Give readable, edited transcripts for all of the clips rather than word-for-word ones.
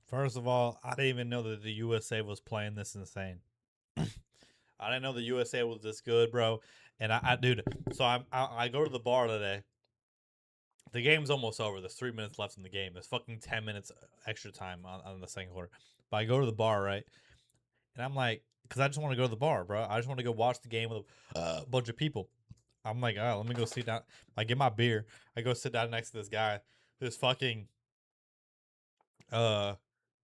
First of all, I didn't even know that the USA was playing this insane. I didn't know the USA was this good, bro. And dude, so I go to the bar today. The game's almost over. There's 3 minutes left in the game. There's fucking 10 minutes extra time on the second quarter. But I go to the bar, right? And I'm like, because I just want to go to the bar, bro. I just want to go watch the game with a bunch of people. I'm like, oh, let me go sit down. I get my beer. I go sit down next to this guy. This fucking uh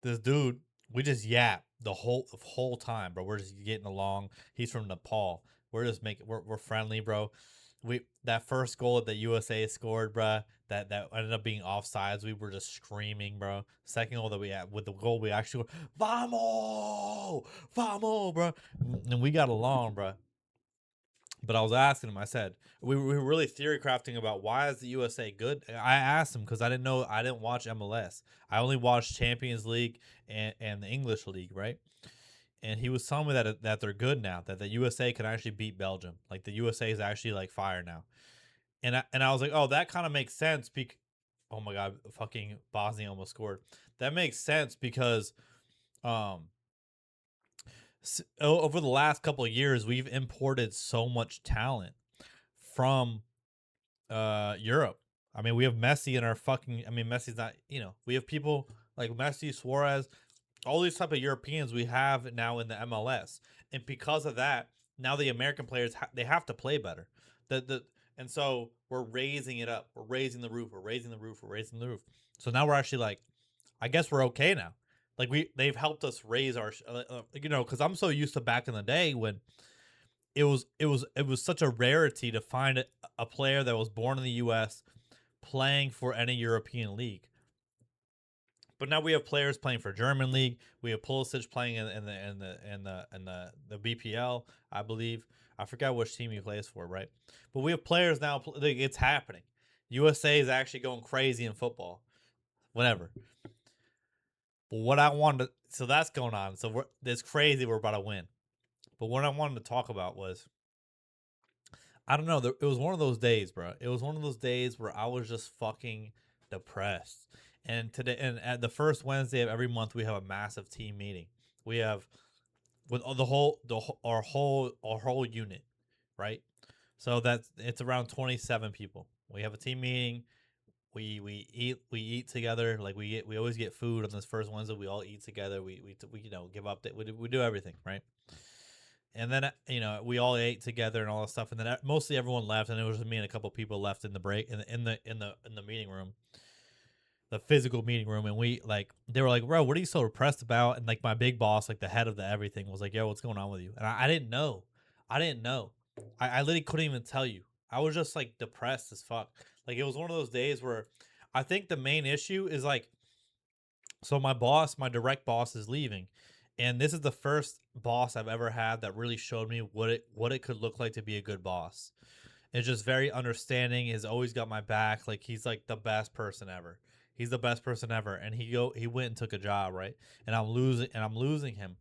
this dude, we just yap the whole time, bro. We're just getting along. He's from Nepal. We're just making we're friendly, bro. We that first goal that USA scored, bro, that ended up being offsides. We were just screaming, bro. Second goal that we had with the goal we actually vamos, vamos, bro, and we got along, bro. But I was asking him. I said we were really theory crafting about why is the USA good. I asked him because I didn't know. I didn't watch MLS. I only watched Champions League and the English League, right? And he was telling me that they're good now. That the USA can actually beat Belgium. Like the USA is actually like fire now. And I was like, oh, that kind of makes sense. Oh my god, fucking Bosnia almost scored. That makes sense because um over the last couple of years we've imported so much talent from Europe. I mean, we have Messi in our fucking. I mean, Messi's not. We have people like Messi, Suarez, all these type of Europeans we have now in the MLS, and because of that, now the American players they have to play better. The and so we're raising it up. We're raising the roof. We're raising the roof. We're raising the roof. So now we're actually like, I guess we're okay now. Like they've helped us raise our, because I'm so used to back in the day when it was such a rarity to find a player that was born in the U.S. playing for any European league. But now we have players playing for German league. We have Pulisic playing in the BPL, I believe. I forgot which team he plays for, right? But we have players now. Like, it's happening. USA is actually going crazy in football. Whatever. But what I wanted, so that's going on. So it's crazy. We're about to win. But what I wanted to talk about was I don't know. It was one of those days, bro. It was one of those days where I was just fucking depressed. And today, and at the first Wednesday of every month, we have a massive team meeting. We have with our whole unit, right? So it's around 27 people. We have a team meeting. We eat together. Like we always get food on this first Wednesday. We all eat together. We give up. We do everything, right? And then we all ate together and all this stuff, and then mostly everyone left, and it was just me and a couple people left in the break in the meeting room, the physical meeting room, and they were like, bro, what are you so depressed about? And like my big boss, like the head of the everything, was like, yo, what's going on with you? And I didn't know. I literally couldn't even tell you. I was just like depressed as fuck. Like it was one of those days where I think the main issue is like, so my direct boss is leaving, and this is the first boss I've ever had that really showed me what it could look like to be a good boss. It's just very understanding. Has always got my back. Like he's like the best person ever. He's the best person ever. And he went and took a job, right? And I'm losing him.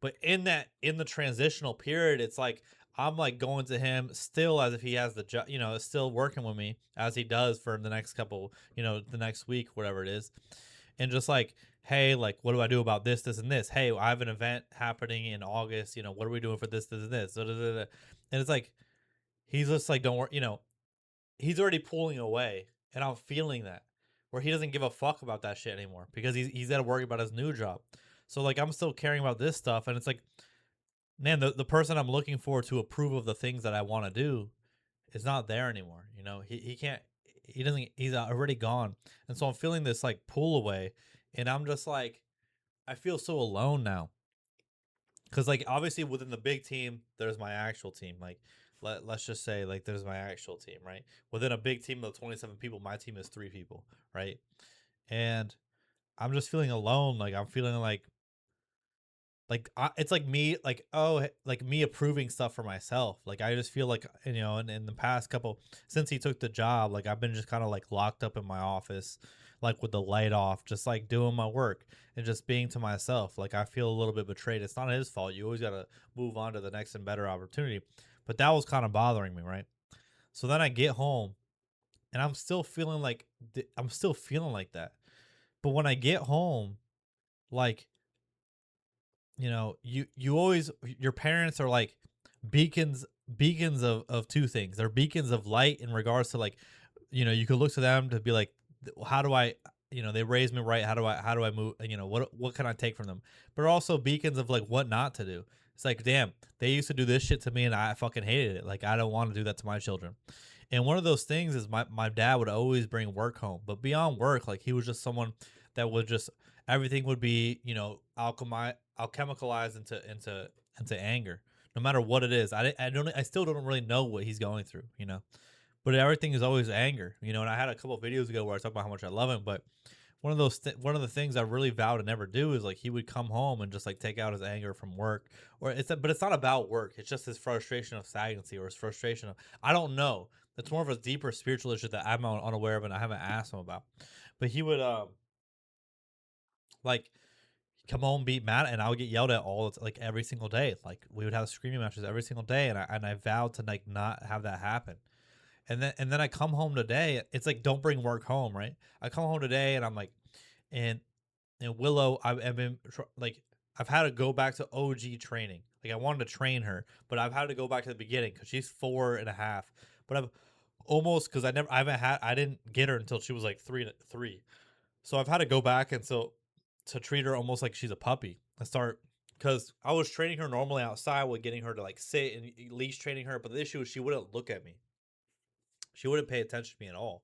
But in the transitional period, it's like I'm like going to him still as if he has the job, still working with me as he does for the next couple, the next week, whatever it is, and just like, hey, like, what do I do about this, and this? Hey, I have an event happening in August. What are we doing for this, and this? And it's like he's just like, don't worry, he's already pulling away, and I'm feeling that where he doesn't give a fuck about that shit anymore because he's got to worry about his new job. So like I'm still caring about this stuff, and it's like, man, the person I'm looking for to approve of the things that I want to do is not there anymore. He can't. He doesn't. He's already gone, and so I'm feeling this like pull away, and I'm just like, I feel so alone now. Because like obviously within the big team, there's my actual team. Like let's just say like there's my actual team, right? Within a big team of 27 people, my team is 3 people, right? And I'm just feeling alone. Like I'm feeling like it's like me like like me approving stuff for myself. Like I just feel like in the past couple since he took the job, like I've been just kind of like locked up in my office, like with the light off, just like doing my work and just being to myself. Like I feel a little bit betrayed. It's not his fault. You always got to move on to the next and better opportunity. But that was kind of bothering me, right? So then I get home and I'm still feeling like that. But when I get home, like, you always, your parents are like beacons of two things. They're beacons of light in regards to like, you could look to them to be like, how do I, they raised me right. How do I move? What can I take from them? But also beacons of like what not to do. It's like, damn, they used to do this shit to me and I fucking hated it. Like, I don't want to do that to my children. And one of those things is my dad would always bring work home. But beyond work, like, he was just someone that would just, everything would be, alchemicalized into anger. No matter what it is. I still don't really know what he's going through. But everything is always anger. And I had a couple of videos ago where I talked about how much I love him, but one of the things I really vow to never do is like he would come home and just like take out his anger from work, but it's not about work. It's just his frustration of stagnancy or his frustration of, I don't know. It's more of a deeper spiritual issue that I'm unaware of and I haven't asked him about. But he would like come home, be mad, and I would get yelled at like every single day. Like, we would have screaming matches every single day, and I vowed to like not have that happen. And then I come home today. It's like, don't bring work home, right? I come home today and I'm like, and Willow, I've been like, I've had to go back to OG training. Like, I wanted to train her, but I've had to go back to the beginning because she's 4.5. But I've almost, because I didn't get her until she was like three. So I've had to go back, and so to treat her almost like she's a puppy. I start, because I was training her normally outside with getting her to like sit and leash training her, but the issue is she wouldn't look at me. She wouldn't pay attention to me at all,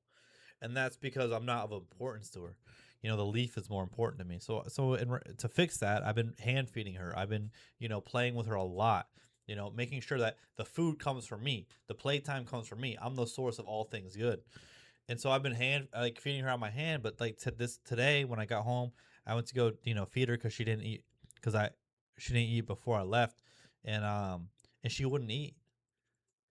and that's because I'm not of importance to her. The leaf is more important to me. To fix that, I've been hand feeding her. I've been, playing with her a lot. Making sure that the food comes from me, the playtime comes from me. I'm the source of all things good. And so I've been hand like feeding her on my hand. But like today when I got home, I went to go feed her because she didn't eat, because I she didn't eat before I left, and and she wouldn't eat,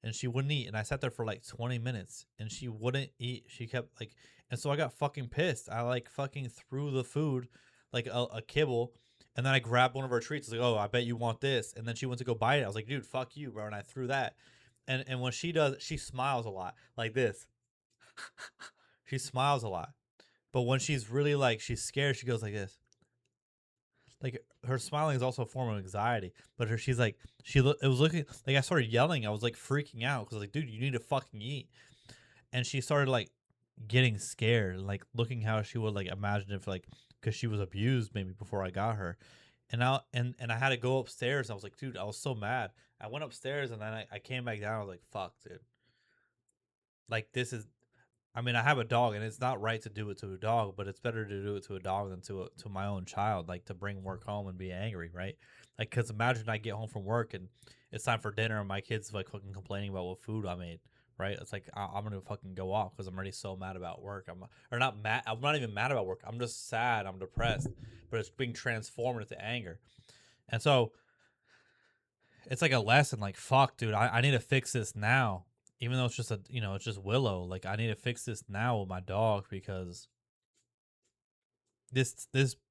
and I sat there for like 20 minutes and she wouldn't eat. She kept like, and so I got fucking pissed. I like fucking threw the food, like a kibble, and then I grabbed one of her treats. I was like, oh, I bet you want this. And then she went to go bite it. I was like, dude, fuck you, bro. And I threw that. And when she does, she smiles a lot like this. She smiles a lot. But when she's really like, she's scared, she goes like this. Like, her smiling is also a form of anxiety. But she's like, it was looking like, I started yelling. I was like freaking out because like, dude, you need to fucking eat. And she started like getting scared, like looking how she would like imagine if like, because she was abused maybe before I got her. And I had to go upstairs. I was like, dude, I was so mad. I went upstairs and then I came back down. I was like, fuck, dude. Like, this is, I mean, I have a dog, and it's not right to do it to a dog, but it's better to do it to a dog than to my own child. Like, to bring work home and be angry, right? Like, because imagine I get home from work and it's time for dinner, and my kids like fucking complaining about what food I made, right? It's like, I'm gonna fucking go off because I'm already so mad about work. Or not mad. I'm not even mad about work. I'm just sad. I'm depressed, but it's being transformed into anger, and so it's like a lesson. Like, fuck, dude, I need to fix this now. Even though it's just it's just Willow. Like, I need to fix this now with my dog because this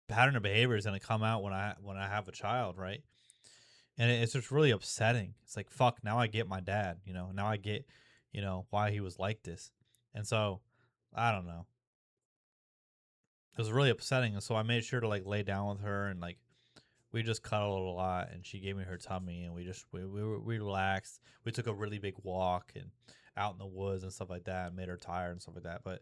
pattern of behavior is gonna come out when I have a child, right? And it's just really upsetting. It's like, fuck. Now I get my dad. Now I get why he was like this, and so I don't know. It was really upsetting, and so I made sure to like lay down with her and like we just cuddled a lot, and she gave me her tummy, and we relaxed. We took a really big walk and out in the woods and stuff like that, and made her tired and stuff like that. But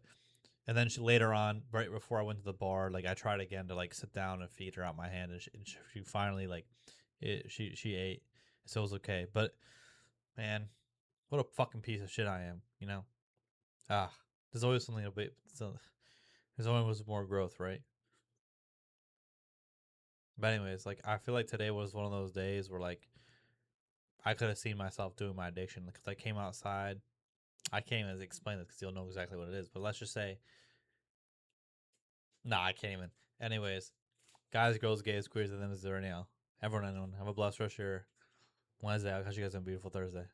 and then she later on, right before I went to the bar, like I tried again to like sit down and feed her out my hand, and she finally like she ate, so it was okay. But man, what a fucking piece of shit I am. Ah, there's always something a bit. So there's always more growth, right? But anyways, like I feel like today was one of those days where like I could have seen myself doing my addiction because I came outside. I can't even explain this because you'll know exactly what it is. But let's just say, nah, I can't even. Anyways, guys, girls, gays, queers, and then is there anyhow? Everyone, anyone, have a blessed rest of your Wednesday. I'll catch you guys on a beautiful Thursday.